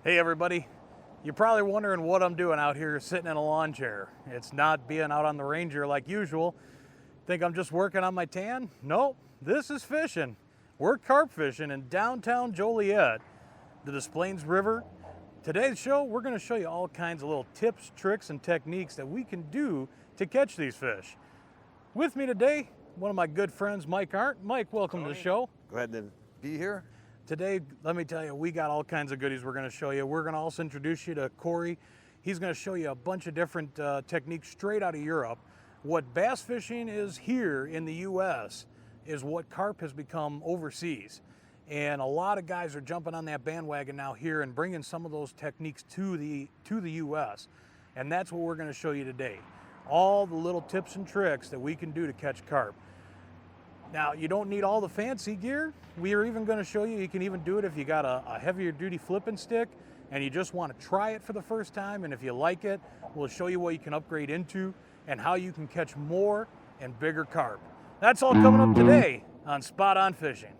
Hey everybody, you're probably wondering what I'm doing out here sitting in a lawn chair. It's not being out on the Ranger like usual. Think I'm just working on my tan? Nope, this is fishing. We're carp fishing in downtown Joliet, the Des Plaines River. Today's show, we're going to show you all kinds of little tips, tricks, and techniques that we can do to catch these fish. With me today, one of my good friends, Mike Arndt. Mike, welcome to the show. Glad to be here. Today, let me tell you, we got all kinds of goodies we're going to show you. We're going to also introduce you to Cory. He's going to show you a bunch of different techniques straight out of Europe. What bass fishing is here in the U.S. is what carp has become overseas. And a lot of guys are jumping on that bandwagon now here and bringing some of those techniques to the U.S. And that's what we're going to show you today. All the little tips and tricks that we can do to catch carp. Now, you don't need all the fancy gear. We are even going to show you, you can even do it if you got a heavier duty flipping stick and you just want to try it for the first time. And if you like it, we'll show you what you can upgrade into and how you can catch more and bigger carp. That's all coming up today on Spot On Fishing.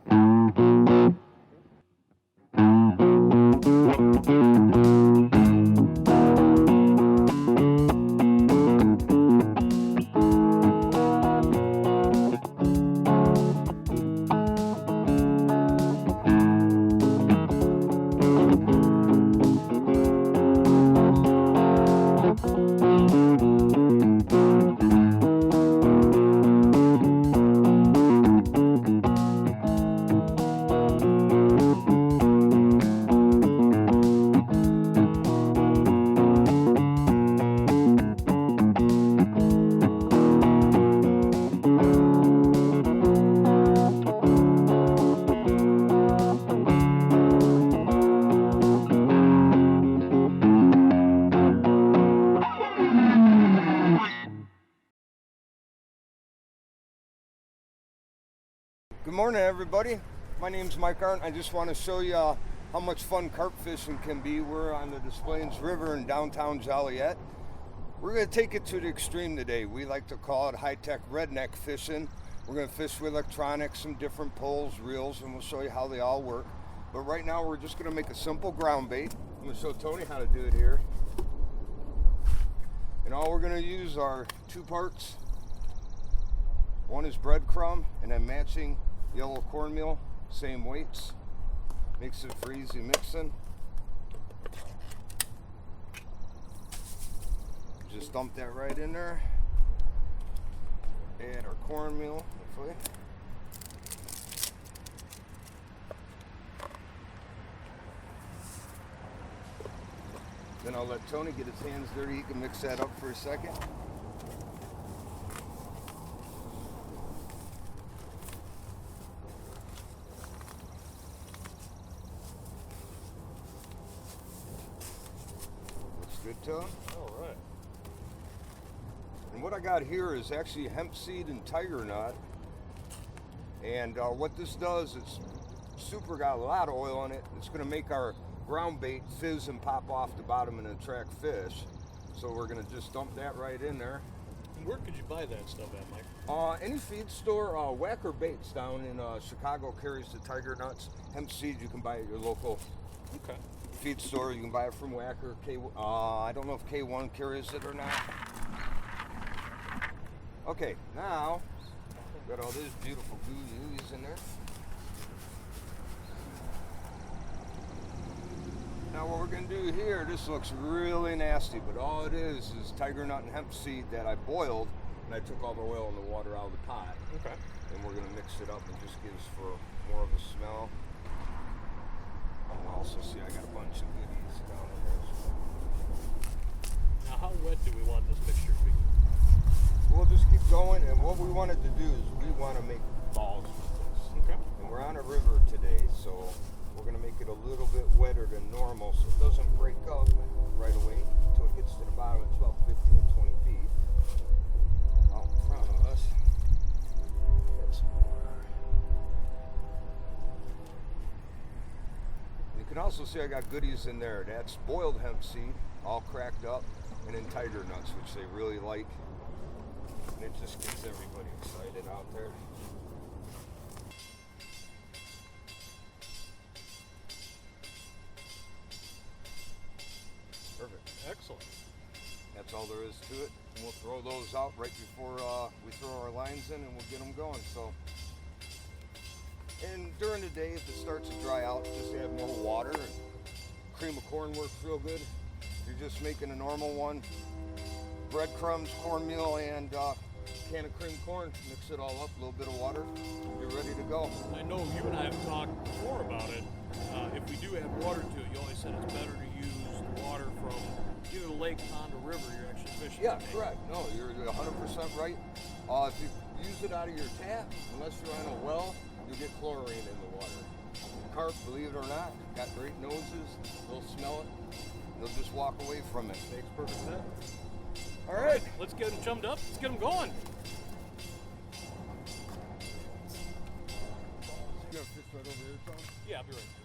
Good morning, everybody. My name's Mike Arndt. I just want to show you how much fun carp fishing can be. We're on the Des Plaines River in downtown Joliet. We're going to take it to the extreme today. We like to call it high-tech redneck fishing. We're going to fish with electronics, some different poles, reels, and we'll show you how they all work. But right now, we're just going to make a simple ground bait. I'm going to show Tony how to do it here. And all we're going to use are two parts. One is breadcrumb, and then matching yellow cornmeal, same weights. Makes it for easy mixing. Just dump that right in there. Add our cornmeal, hopefully. Then I'll let Tony get his hands dirty. He can mix that up for a second. Good tone. All right. And what I got here is actually hemp seed and tiger nut. And what this does, it's got a lot of oil in it. It's going to make our ground bait fizz and pop off the bottom and attract fish. So we're going to just dump that right in there. And where could you buy that stuff at, Mike? Any feed store. Whacker Baits down in Chicago carries the tiger nuts. Hemp seed you can buy at your local feed store. You can buy it from Whacker. I don't know if K1 carries it or not. Okay, now got all this beautiful gooey in there. Now what we're going to do here, this looks really nasty, but all it is tiger nut and hemp seed that I boiled, and I took all the oil and the water out of the pot. Okay. And we're going to mix it up and just gives for more of a smell. And also see I got a bunch of goodies down here. Now how wet do we want this mixture to be? We'll just keep going, and what we wanted to do is we want to make balls with this. Okay. And we're on a river today, so we're going to make it a little bit wetter than normal so it doesn't break up right away until it gets to the bottom at 12, 15, 20 feet. Out in front of us. Get some more. You can also see I got goodies in there. That's boiled hemp seed, all cracked up, and then tiger nuts, which they really like. And it just gets everybody excited out there. That's all there is to it. And we'll throw those out right before we throw our lines in, and we'll get them going. So, and during the day, if it starts to dry out, just add more water. And cream of corn works real good. If you're just making a normal one, breadcrumbs, cornmeal, and can of cream corn, mix it all up, a little bit of water, you're ready to go. I know you and I have talked before about it. If we do add water to it, you always said it's better to use the water from either the lake, pond, or river you're actually fishing. Yeah, correct. No, you're 100% right. If you use it out of your tap, unless you're on a well, you get chlorine in the water. Carp, believe it or not, got great noses. They'll smell it. They'll just walk away from it. Makes perfect sense. All right. Let's get them chummed up. Let's get them going. You gotta fish right over here, Tom? Yeah, I'll be right there.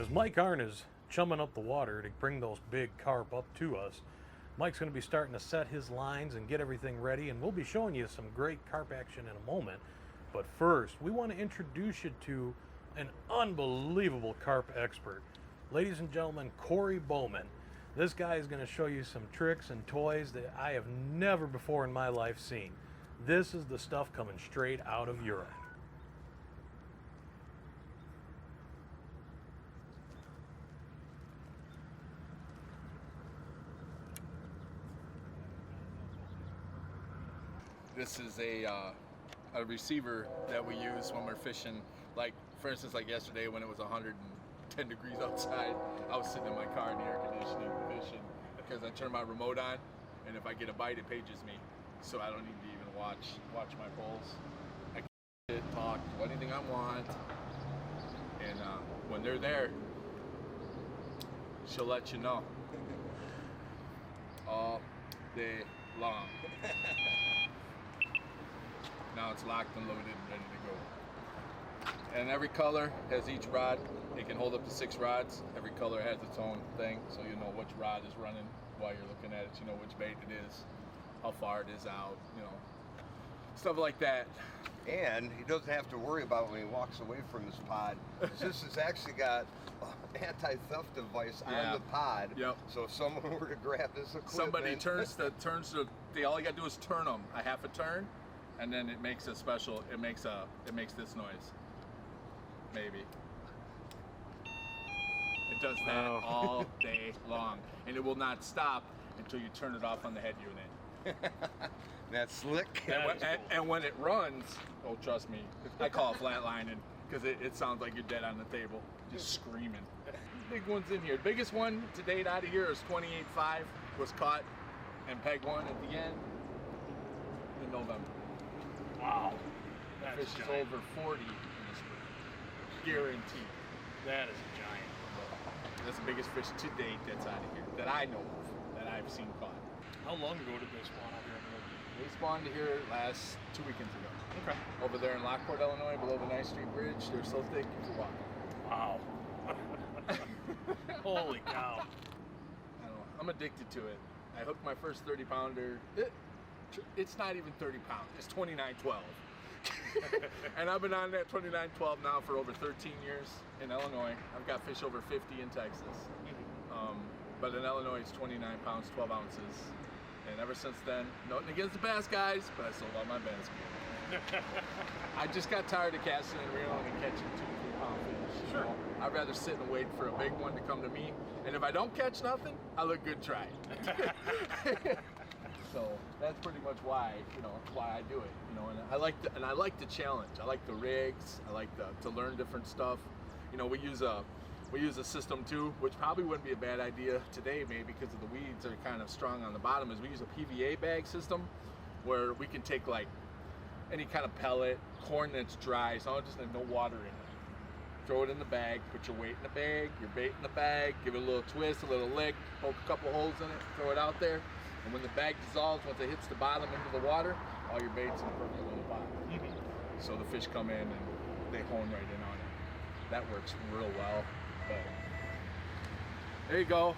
As Mike Arndt is chumming up the water to bring those big carp up to us, Mike's going to be starting to set his lines and get everything ready, and we'll be showing you some great carp action in a moment. But first, we want to introduce you to an unbelievable carp expert. Ladies and gentlemen, Cory Bohmann. This guy is going to show you some tricks and toys that I have never before in my life seen. This is the stuff coming straight out of Europe. This is a receiver that we use when we're fishing. Like, for instance, like yesterday when it was 110 degrees outside, I was sitting in my car in the air conditioning fishing because I turn my remote on, and if I get a bite, it pages me, so I don't need to even watch my poles. I can sit, talk, do anything I want, and when they're there, she'll let you know. All day long. Now it's locked and loaded and ready to go. And every color has each rod. It can hold up to 6 rods. Every color has its own thing, so you know which rod is running while you're looking at it. You know which bait it is, how far it is out, you know, stuff like that. And he doesn't have to worry about when he walks away from his pod. This has actually got an anti-theft device on the pod. Yep. So if someone were to grab this equipment, somebody turns the all you gotta do is turn them a half a turn, and then it makes a special. It makes this noise. Maybe. It does that all day long, and it will not stop until you turn it off on the head unit. That's slick. And when it runs, oh, trust me, I call it flatlining because it sounds like you're dead on the table, just screaming. Big ones in here. The biggest one to date out of here is 28.5, was caught and peg one at the end in November. Wow. Fish is over 40 in the spring. Guaranteed. That is a giant. That's the biggest fish to date that's out of here, that I know of, that I've seen caught. How long ago did they spawn out here? They spawned here last 2 weekends ago. Okay. Over there in Lockport, Illinois, below the 9th Street Bridge. They're so thick you can walk. Wow. Holy cow. I don't know. I'm addicted to it. I hooked my first 30 pounder. It's not even 30 pounds. It's 29.12. And I've been on that 29.12 now for over 13 years in Illinois. I've got fish over 50 in Texas. But in Illinois, it's 29 pounds, 12 ounces. And ever since then, nothing against the bass guys, but I sold all my bass gear. I just got tired of casting and reeling and catching 2 to 3 pound fish. Sure. You know? I'd rather sit and wait for a big one to come to me. And if I don't catch nothing, I look good trying. So that's pretty much why, why I do it. And I like the challenge. I like the rigs. I like to learn different stuff. We use a system too, which probably wouldn't be a bad idea today, maybe because of the weeds are kind of strong on the bottom. Is we use a PVA bag system, where we can take like any kind of pellet, corn that's dry, so just have no water in it. Throw it in the bag, put your weight in the bag, your bait in the bag, give it a little twist, a little lick, poke a couple holes in it, throw it out there. And when the bag dissolves, once it hits the bottom into the water, all your bait's in a perfect little bottom. So the fish come in and they hone right in on it. That works real well. But there you go.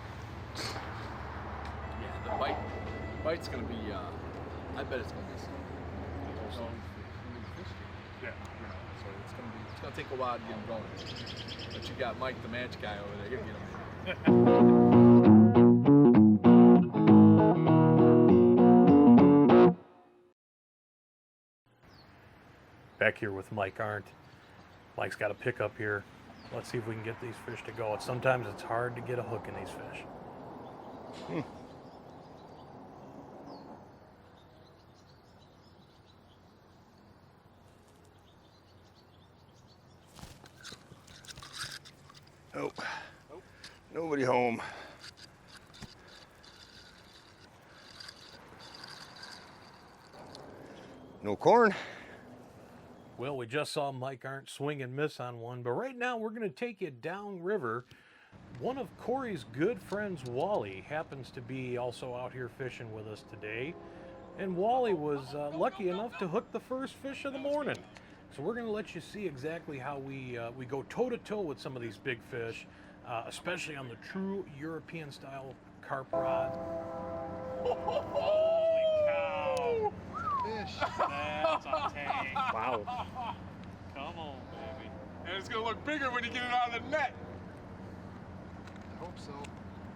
Yeah, the bite's gonna be. I bet it's gonna be some. Yeah. So it's gonna be It's gonna take a while to get them going. But you got Mike, the match guy over there. He'll get them. Back here with Mike Arndt. Mike's got a pickup here. Let's see if we can get these fish to go. Sometimes it's hard to get a hook in these fish. Nope. Nobody home. No corn. Well, we just saw Mike Arndt swing and miss on one, but right now we're going to take you downriver. One of Cory's good friends, Wally, happens to be also out here fishing with us today. And Wally was lucky enough to hook the first fish of the morning. So we're going to let you see exactly how we go toe-to-toe with some of these big fish, especially on the true European-style carp rod. Holy cow! Fish. That's a tank. Wow. Come on, baby. And it's gonna look bigger when you get it out of the net. I hope so.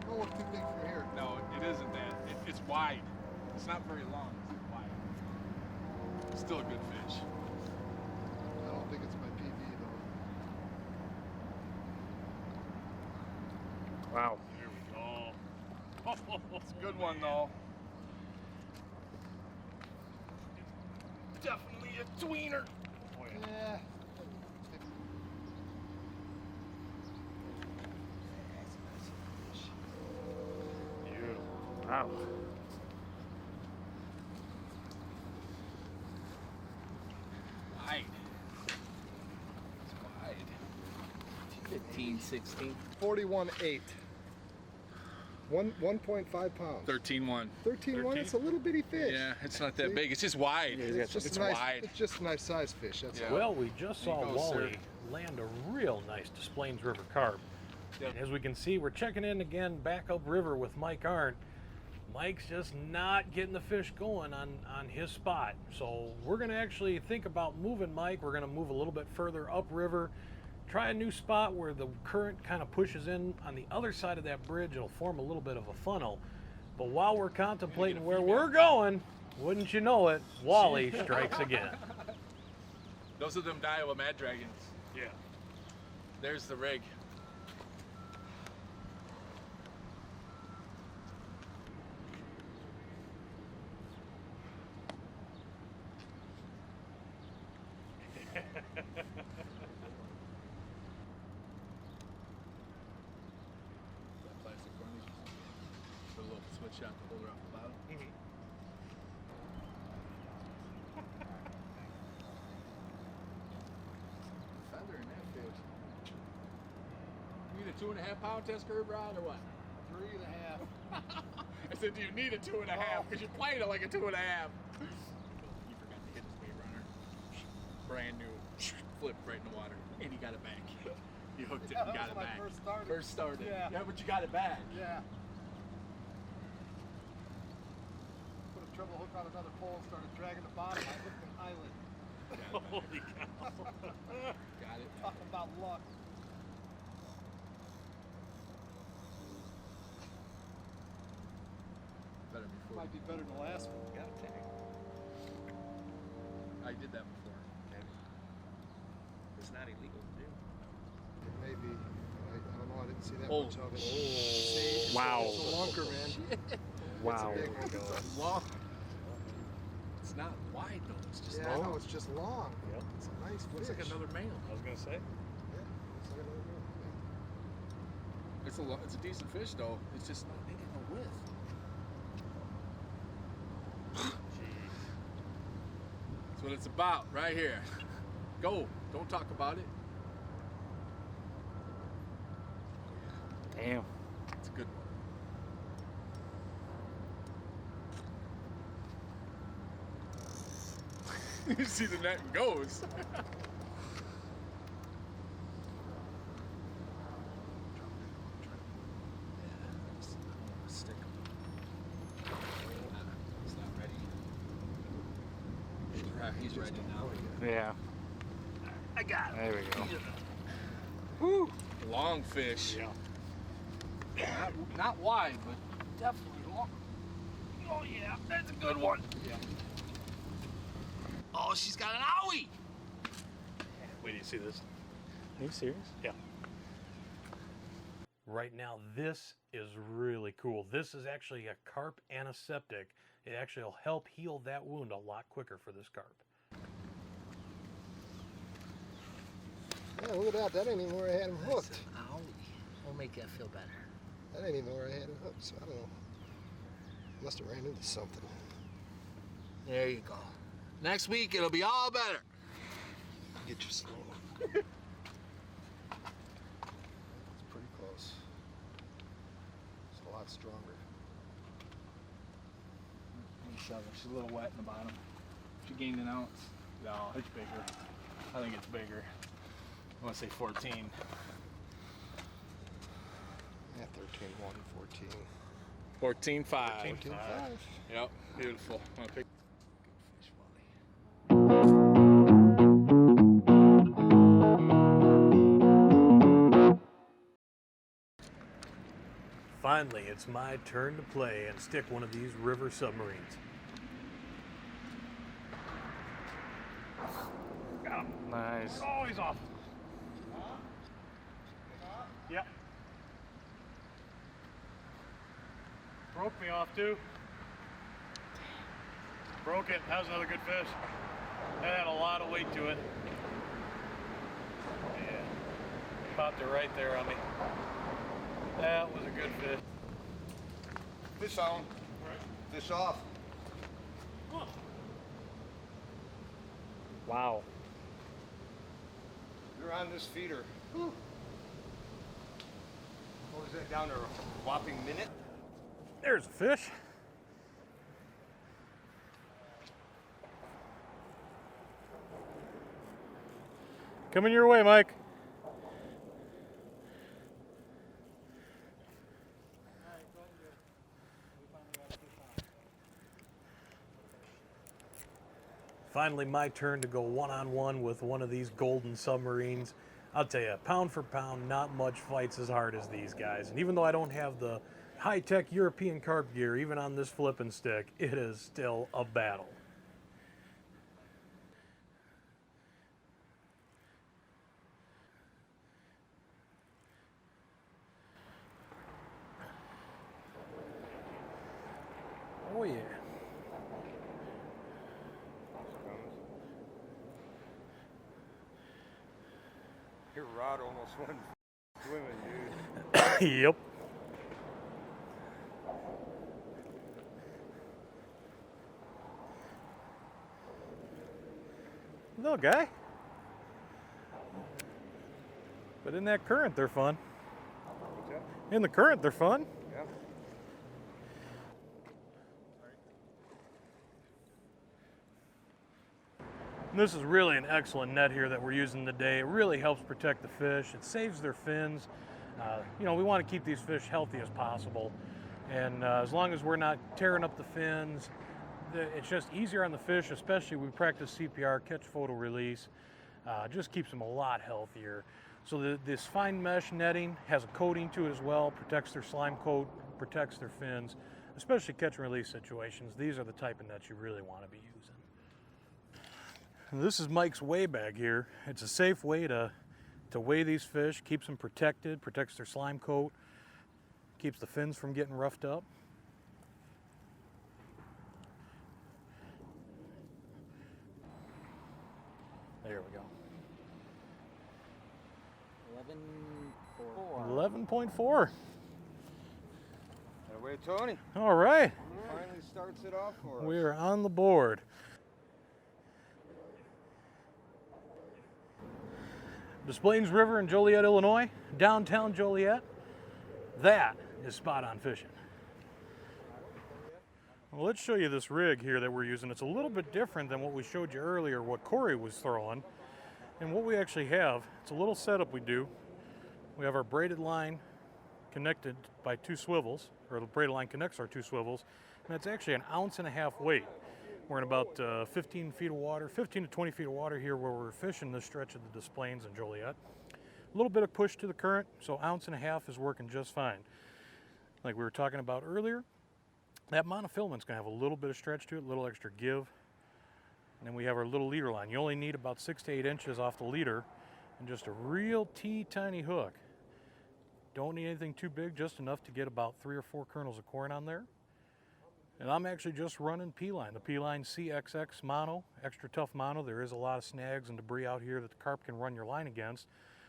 Don't look too big for here. No, it isn't that. It's wide. It's not very long. It's wide. Still a good fish. I don't think it's my PB though. Wow. Here we go. It's a good one though. Definitely a tweener. Oh, yeah. Yeah. Beautiful. Wow. Wide. It's wide. 15, 16. 41.8. 1.5 pounds. 13-1. 13.1. It's a little bitty fish. Yeah, it's not that big. It's just wide. It's just It's a nice, wide. It's just a nice size fish. That's Yeah. all. Well, we just There saw you go, sir. Wally land a real nice Des Plaines River carp. Yep. And as we can see, we're checking in again back upriver with Mike Arndt. Mike's just not getting the fish going on his spot. So we're going to actually think about moving Mike. We're going to move a little bit further upriver, try a new spot where the current kind of pushes in on the other side of that bridge. It'll form a little bit of a funnel. But while we're contemplating where we're going, wouldn't you know it, Wally strikes again. Those are them Daiwa Mad Dragons. Yeah. There's the rig. That plastic varnish. Put a little switch shot to hold her off the bottom. Feather in that fish. You need a 2.5 pound test curve rod or what? 3.5. I said, do you need a 2.5? Because you're playing it like a 2.5. You forgot to hit his wave runner. Brand new. Flipped right in the water. And he got it back. You hooked it and got it back. First started. Yeah. Yeah, but you got it back. Yeah. Put a treble hook on another pole and started dragging the bottom. I hooked an island. Holy cow. Got it. Talk about luck. Better before. Might be better than the last one. Got a tag. I did that before. It's not illegal to do. It may be. I don't know. I didn't see that Oh. much of it. See, Wow. It's a lunker, man. Wow. It's a big one. It's long. It's not wide though. It's just Yeah, I long. know. It's just long. Yep. It's a nice Looks fish. like another male. I was going to say. Yeah, looks like another one. It's a decent fish though. It's just not big in the width. That's what it's about right here. Go. Don't talk about it. Damn. It's a good one. You see the net and goes. Stick. He's not ready. He's ready now. Yeah. I I got it. There we go. Whew. Long fish. Yeah. Not wide, but definitely long. Oh yeah, that's a good one. Yeah. Oh, she's got an owie. Wait till you see this. Are you serious? Yeah. Right now, this is really cool. This is actually a carp antiseptic. It actually will help heal that wound a lot quicker for this carp. Yeah, look at that. That ain't even where I had him hooked. Ow. We'll make that feel better. That ain't even where I had him hooked, so I don't know. Must have ran into something. There you go. Next week, it'll be all better. Get your slow. It's pretty close. It's a lot stronger. Let me shove her. She's a little wet in the bottom. She gained an ounce. No, it's bigger. I think it's bigger. I want to say 14. Yeah, 13, 1, 14. 14.5. 14, 5. Yep, beautiful. Want to pick? Finally, it's my turn to play and stick one of these river submarines. Got him. Nice. Oh, he's off. Yep. Broke me off too. Broke it. That was another good fish. That had a lot of weight to it. Yeah. Popped it right there on me. That was a good fish. Fish on. Fish off. Huh. Wow. You're on this feeder. Whew. What was that down there? A whopping minute? There's a fish. Coming your way, Mike. Finally, my turn to go one-on-one with one of these golden submarines. I'll tell you, pound for pound, not much fights as hard as these guys. And even though I don't have the high-tech European carp gear, even on this flipping stick, it is still a battle. Oh yeah. Your rod almost went swimming, dude. Yep. Little guy. But in that current, they're fun. In the current, they're fun. Yeah. And this is really an excellent net here that we're using today. It really helps protect the fish. It saves their fins. You know, we want to keep these fish healthy as possible. And as long as we're not tearing up the fins, it's just easier on the fish, especially we practice CPR, catch, photo, release. Just keeps them a lot healthier. So this fine mesh netting has a coating to it as well, protects their slime coat, protects their fins, especially catch and release situations. These are the type of nets you really want to be using. And this is Mike's weigh bag here. It's a safe way to weigh these fish, keeps them protected, protects their slime coat, keeps the fins from getting roughed up. There we go. 11.4. 11.4. That way, Tony. All right. Finally starts it off for us. We are on the board. Des Plaines River in Joliet, Illinois, downtown Joliet. That is spot on fishing. Well, let's show you this rig here that we're using. It's a little bit different than what we showed you earlier, what Cory was throwing. And what we actually have, it's a little setup we do. We have our braided line connected by two swivels, or the braided line connects our two swivels, and it's actually 1.5 ounces weight. We're in about 15 feet of water, 15 to 20 feet of water here where we're fishing this stretch of the Des Plaines and Joliet. A little bit of push to the current, so 1.5 ounces is working just fine. Like we were talking about earlier, that monofilament's gonna have a little bit of stretch to it, a little extra give. And then we have our little leader line. You only need about 6 to 8 inches off the leader and just a real tiny hook. Don't need anything too big, just enough to get about 3 or 4 kernels of corn on there. And I'm actually just running P-line, the P-line CXX mono, extra tough mono. There is a lot of snags and debris out here that the carp can run your line against.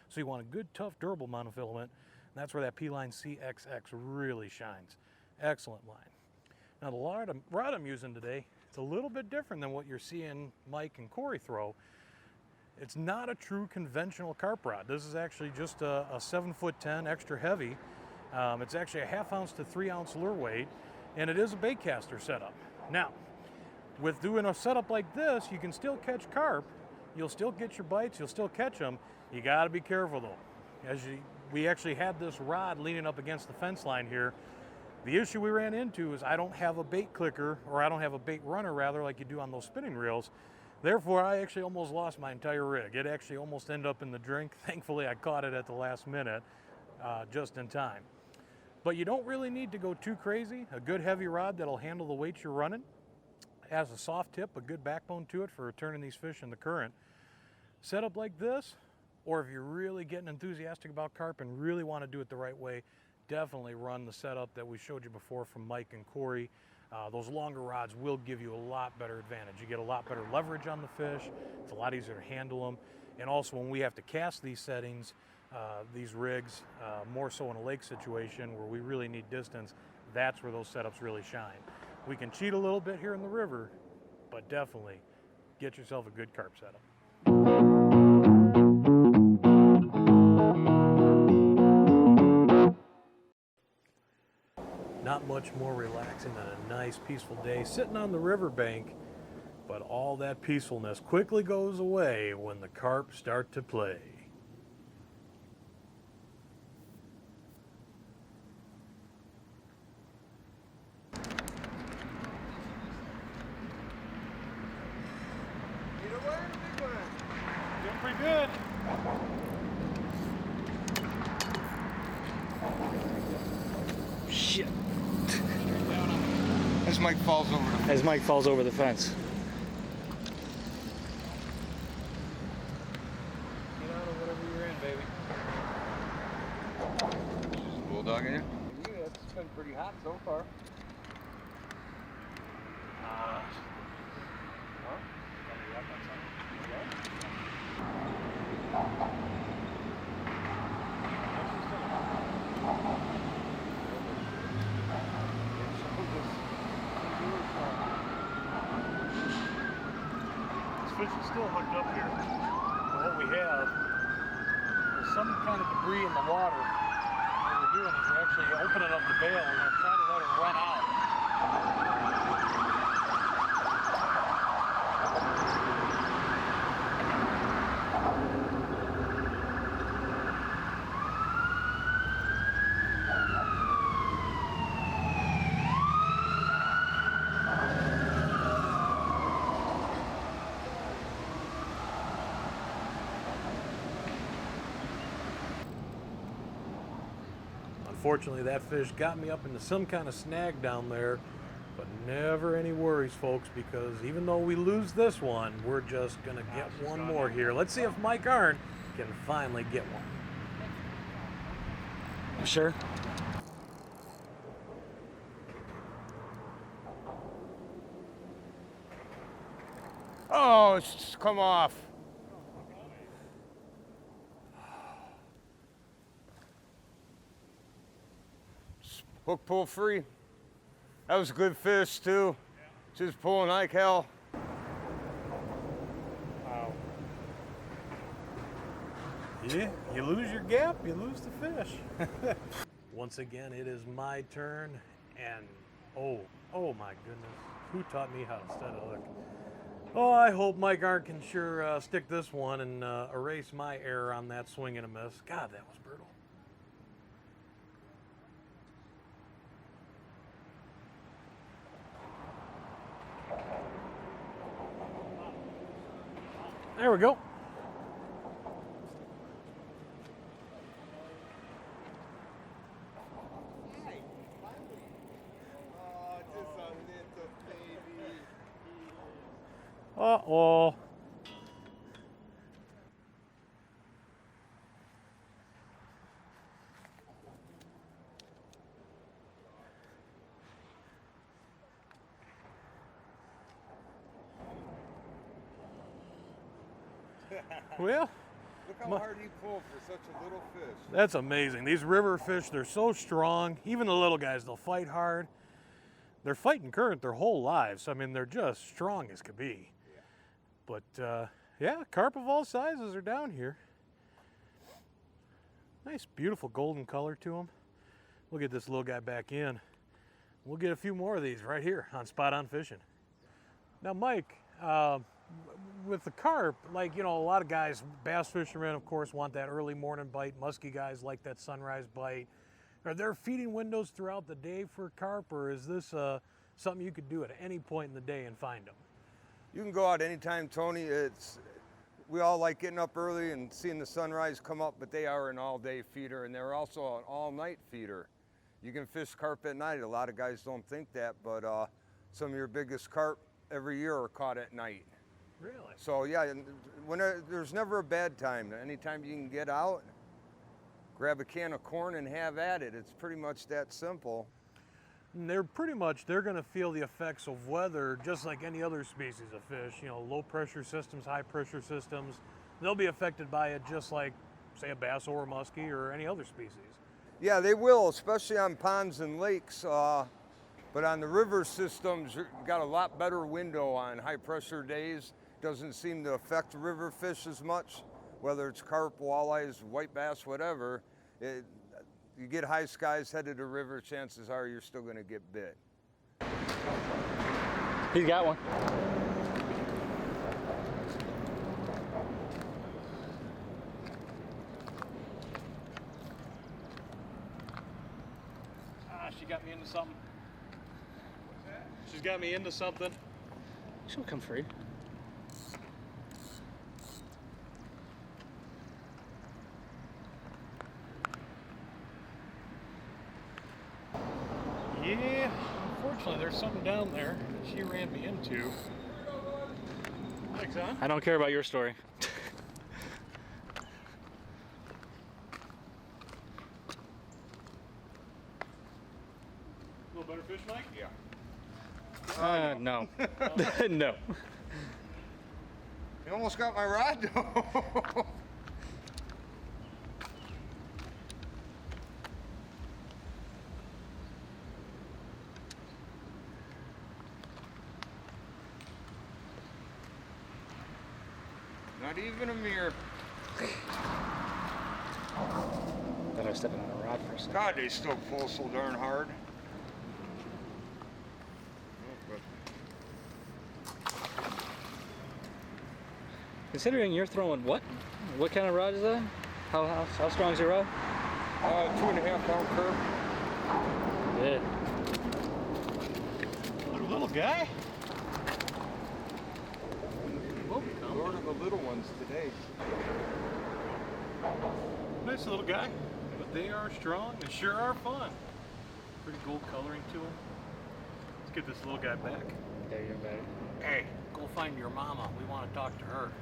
So you want a good, tough, durable monofilament. And that's where that P-line CXX really shines. Excellent line. Now the rod I'm using today, it's a little bit different than what you're seeing Mike and Cory throw. It's not a true conventional carp rod. This is actually just a 7'10", extra heavy. It's actually a 1/2 ounce to 3 ounce lure weight, and it is a bait caster setup. Now, with doing a setup like this, you can still catch carp. You'll still get your bites, you'll still catch them. You gotta be careful though. We actually had this rod leaning up against the fence line here. The issue we ran into is I don't have a bait clicker, or I don't have a bait runner rather, like you do on those spinning reels. Therefore, I actually almost lost my entire rig. It actually almost ended up in the drink. Thankfully, I caught it at the last minute, just in time. But you don't really need to go too crazy. A good heavy rod that'll handle the weight you're running. Has a soft tip, a good backbone to it for turning these fish in the current. Set up like this, or if you're really getting enthusiastic about carp and really want to do it the right way, definitely run the setup that we showed you before from Mike and Cory. Those longer rods will give you a lot better advantage. You get a lot better leverage on the fish. It's a lot easier to handle them. And also when we have to cast these settings, these rigs, more so in a lake situation where we really need distance, that's where those setups really shine. We can cheat a little bit here in the river, but definitely get yourself a good carp setup. Not much more relaxing than a nice peaceful day sitting on the riverbank, but all that peacefulness quickly goes away when the carp start to play. Doing pretty good. Shit. As Mike falls over the As Mike falls over the fence. Get out of whatever you're in, baby. Just bulldogging you? Yeah, it's been pretty hot so far. Fish is still hooked up here. And what we have is some kind of debris in the water. What we're doing is we're actually opening up the bail and we're trying to let it run out. Unfortunately, that fish got me up into some kind of snag down there, but never any worries, folks, because even though we lose this one, we're just gonna get one more here. Let's see if Mike Arndt can finally get one. Sure. Oh, it's just come off. Hook pull free. That was a good fish too. Just pulling like hell. Wow. Yeah, you lose your gap, you lose the fish. Once again, it is my turn, and oh my goodness, who taught me how to set a hook? Oh, I hope Mike Arndt can sure stick this one and erase my error on that swing and a miss. God, that was brutal. we go. Oh, just a little baby. Uh-oh. Well, Look how hard he pulled for such a little fish. that's amazing. These river fish, they're so strong. Even the little guys, they'll fight hard. They're fighting current their whole lives. I mean, they're just strong as could be. But yeah, carp of all sizes are down here. Nice, beautiful golden color to them. We'll get this little guy back in. We'll get a few more of these right here on Spot On Fishing. Now, Mike, with the carp, like, you know, a lot of guys, bass fishermen, of course, want that early morning bite. Musky guys like that sunrise bite. Are there feeding windows throughout the day for carp, or is this something you could do at any point in the day and find them? You can go out anytime, Tony. We all like getting up early and seeing the sunrise come up, but they are an all-day feeder, and they're also an all-night feeder. You can fish carp at night. A lot of guys don't think that, but some of your biggest carp every year are caught at night. Really? So yeah, there's never a bad time. Anytime you can get out, grab a can of corn and have at it. It's pretty much that simple. And they're going to feel the effects of weather just like any other species of fish. You know, low pressure systems, high pressure systems, they'll be affected by it just like, say, a bass or a muskie or any other species. Yeah, they will, especially on ponds and lakes. But on the river systems, you've got a lot better window on high pressure days. Doesn't seem to affect river fish as much, whether it's carp, walleyes, white bass, whatever. You get high skies headed to river, chances are you're still going to get bit. He's got one. She got me into something. She's got me into something. She'll come free. Yeah, unfortunately there's something down there that she ran me into. Thanks, huh? I don't care about your story. A little better fish, Mike? Yeah. No. No. You almost got my rod, though. Not even a mirror. Thought I was stepping on a rod for a second. God, they still pull so darn hard. Considering you're throwing what? What kind of rod is that? How strong is your rod? 2.5 pound curve. Yeah. Little guy? More of the little ones today. Nice little guy, but they are strong and sure are fun. Pretty gold coloring to them. Let's get this little guy back. There you're better. Hey, go find your mama. We want to talk to her.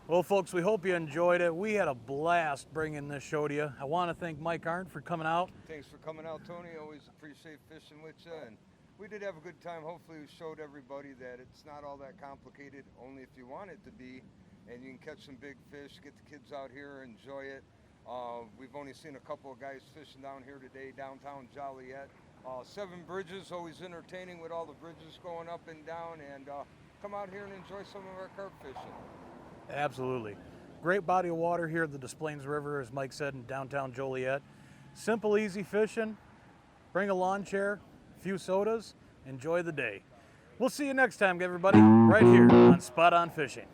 Well, folks, we hope you enjoyed it. We had a blast bringing this show to you. I want to thank Mike Arndt for coming out. Thanks for coming out, Tony. Always appreciate fishing with you. And we did have a good time. Hopefully we showed everybody that it's not all that complicated, only if you want it to be. And you can catch some big fish, get the kids out here, enjoy it. We've only seen a couple of guys fishing down here today, downtown Joliet. 7 Bridges, always entertaining with all the bridges going up and down. And come out here and enjoy some of our carp fishing. Absolutely. Great body of water here at the Des Plaines River, as Mike said, in downtown Joliet. Simple, easy fishing. Bring a lawn chair, a few sodas, enjoy the day. We'll see you next time, everybody, right here on Spot On Fishing.